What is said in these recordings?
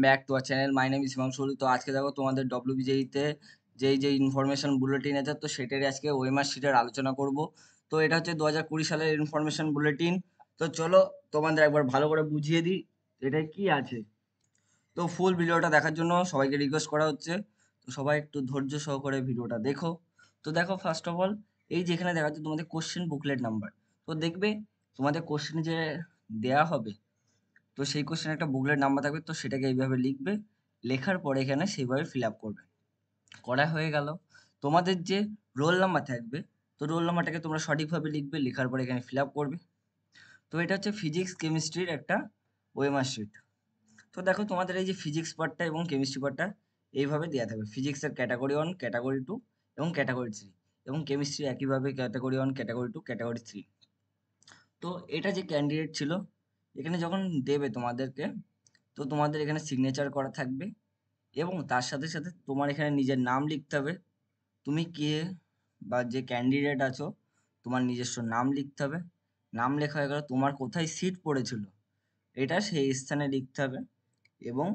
Back to our channel. My name is Himanshu. তো আজকে দেখো তোমাদের ডব্লিউবিজেইতে যে ইনফরমেশন বুলেটিন আছে, তো সেটারই আজকে ওএমআর শিটের আলোচনা করব। তো এটা হচ্ছে 2020 সালের ইনফরমেশন বুলেটিন। তো চলো তোমাদের একবার ভালো করে বুঝিয়ে দিই এটা কি আছে। তো ফুল ভিডিওটা দেখার জন্য সবাইকে রিকোয়েস্ট করা হচ্ছে, তো সবাই একটু ধৈর্য সহকারে ভিডিওটা দেখো। তো দেখো, ফার্স্ট অফ অল এই যেখানে দেখা যাচ্ছে তোমাদের কোশ্চেন বুকলেট নাম্বার, তো দেখবে তোমাদের কোশ্চেন যে দেয়া হবে, তো সেই কোশ্চেন একটা বুকলেট নাম্বার থাকবে, তো সেটাকে এইভাবে লিখবে। লেখার পরে এখানে সেইভাবে ফিল আপ করবে। করা হয়ে গেল। তোমাদের যে রোল নাম্বার থাকবে, তো রোল নাম্বারটাকে তোমরা সঠিকভাবে লিখবে, লেখার পরে এখানে ফিল আপ করবে। তো এটা হচ্ছে ফিজিক্স কেমিস্ট্রির একটা ওএমআর শিট। তো দেখো তোমাদের এই যে ফিজিক্স পার্টটা এবং কেমিস্ট্রি পার্টটা এইভাবে দেওয়া থাকবে। ফিজিক্সের ক্যাটাগরি 1, ক্যাটাগরি 2 এবং ক্যাটাগরি 3, এবং কেমিস্ট্রি একইভাবে ক্যাটাগরি 1, ক্যাটাগরি 2, ক্যাটাগরি 3। তো এটা যে ক্যান্ডিডেট ছিল, এখানে যখন দেবে তোমাদেরকে, তো তোমাদের এখানে সিগনেচার করা থাকবে, এবং তার সাথে সাথে তোমার এখানে নিজের নাম লিখতে হবে। তুমি কে বা যে ক্যান্ডিডেট আছো, তোমার নিজস্ব নাম লিখতে হবে। নাম লেখা হয়ে গেল, তোমার কোথায় সিট পড়েছিল এটা সেই স্থানে লিখতে হবে, এবং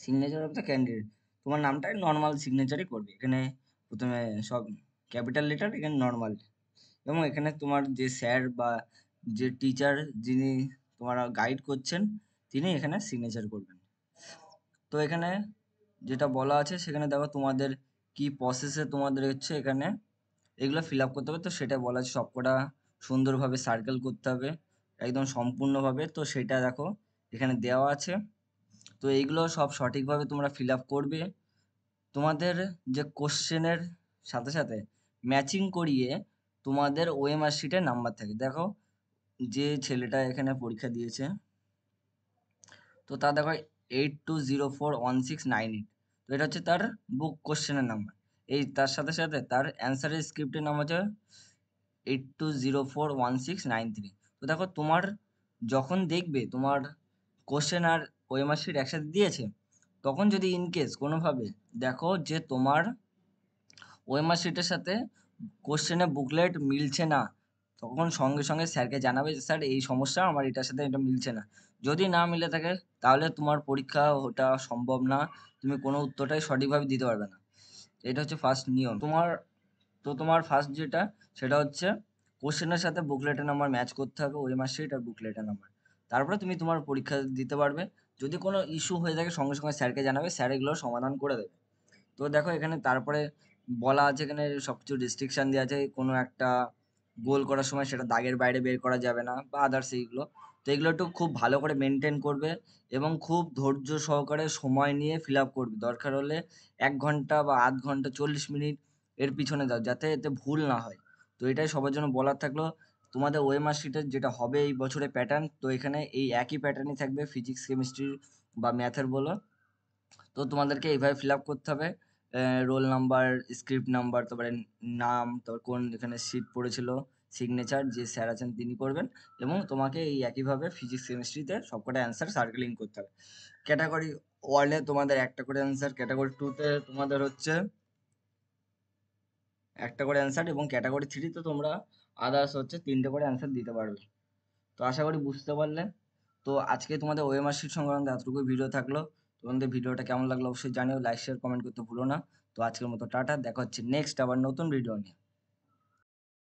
সিগনেচার অফ দ্য ক্যান্ডিডেট, তোমার নামটা নর্মাল সিগনেচারই করবে। এখানে প্রথমে সব ক্যাপিটাল লেটার, এখানে নর্মাল, এবং এখানে তোমার যে স্যার বা যে টিচার যিনি তোমার গাইড করছেন, তিনি এখানে সিগনেচার করবেন। তো এখানে যেটা বলা আছে সেখানে দেখো তোমাদের কি প্রসেসে তোমাদের হচ্ছে এখানে এগুলো ফিল আপ করতে হবে, তো সেটা বলা আছে। সবকটা সুন্দরভাবে সার্কেল করতে হবে একদম সম্পূর্ণভাবে, তো সেটা দেখো এখানে দেওয়া আছে। তো এইগুলো সব সঠিকভাবে তোমরা ফিল আপ করবে। তোমাদের যে কোশ্চেনের সাথে সাথে ম্যাচিং করিয়ে তোমাদের ওএমআর শিটে নাম্বার থাকে। দেখো যে ছেলেটা এখানে পরীক্ষা দিয়েছে, তো তা দেখো 82041698, তো এটা হচ্ছে তার বুক কোশ্চেনের নাম্বার। এই তার সাথে সাথে তার অ্যান্সারের স্ক্রিপ্টের নাম হচ্ছে 82041693। তো দেখো তোমার যখন দেখবে তোমার কোশ্চেন আর ওএমআর শিট একসাথে দিয়েছে, তখন যদি ইনকেস কোনোভাবে দেখো যে তোমার ওএমআর শিটের সাথে কোশ্চেনের বুকলেট মিলছে না, তখন সঙ্গে সঙ্গে স্যারকে জানাবে যে স্যার এই সমস্যা, আমার এটার সাথে এটা মিলছে না। যদি না মিলে থাকে তাহলে তোমার পরীক্ষা ওটা সম্ভব না, তুমি কোনো উত্তরটাই সঠিকভাবে দিতে পারবে না। এটা হচ্ছে ফার্স্ট নিয়ম তোমার। তো তোমার ফার্স্ট যেটা, সেটা হচ্ছে কোশ্চেনের সাথে বুকলেটের নাম্বার ম্যাচ করতে হবে, ওএমআর শিট আর বুকলেটের নাম্বার। তারপরে তুমি তোমার পরীক্ষা দিতে পারবে। যদি কোনো ইস্যু হয়ে থাকে সঙ্গে সঙ্গে স্যারকে জানাবে, স্যার এগুলো সমাধান করে দেবে। তো দেখো এখানে তারপরে বলা আছে, এখানে সবকিছু রেস্ট্রিকশন দেওয়া আছে। কোনো একটা গোল করার সময় সেটা দাগের বাইরে বের করা যাবে না, বা আদার্স এইগুলো। তো এগুলো একটু খুব ভালো করে মেনটেন করবে, এবং খুব ধৈর্য সহকারে সময় নিয়ে ফিল আপ করবে। দরকার হলে 1 ঘন্টা বা আধ ঘন্টা 40 মিনিট এর পিছনে দাও, যাতে এতে ভুল না হয়। তো এটাই সবার জন্য বলার থাকলো। তোমাদের ওএমআর শিটের যেটা হবে এই বছরের প্যাটার্ন, তো এখানে এই একই প্যাটার্নই থাকবে ফিজিক্স কেমিস্ট্রি বা ম্যাথের বলো। তো তোমাদেরকে এইভাবে ফিল আপ করতে হবে। রোল নাম্বার, স্ক্রিপ্ট নাম্বার, তারপরে নাম, তারপর কোন এখানে সিট পড়েছিল, সিগনেচার যে স্যার আছেন তিনি করবেন, এবং তোমাকে এই একইভাবে ফিজিক্স কেমিস্ট্রিতে সবকটা অ্যান্সার সার্কেলিং করতে হবে। ক্যাটাগরি ওয়ানে তোমাদের একটা করে অ্যান্সার, ক্যাটাগরি 2তে তোমাদের হচ্ছে একটা করে অ্যান্সার, এবং ক্যাটাগরি 3তে তোমরা আদার্স হচ্ছে 3টে করে অ্যান্সার দিতে পারবে। তো আশা করি বুঝতে পারলে। তো আজকে তোমাদের ওএমআর শিট সংক্রান্ত এতটুকু ভিডিও থাকলো। তোমাদের ভিডিওটা কেমন লাগলো অবশ্যই জানিও, লাইক শেয়ার কমেন্ট করতে ভুলো না। তো আজকের মতো টাটা, দেখা হচ্ছে নেক্সট আবার নতুন ভিডিও নিয়ে।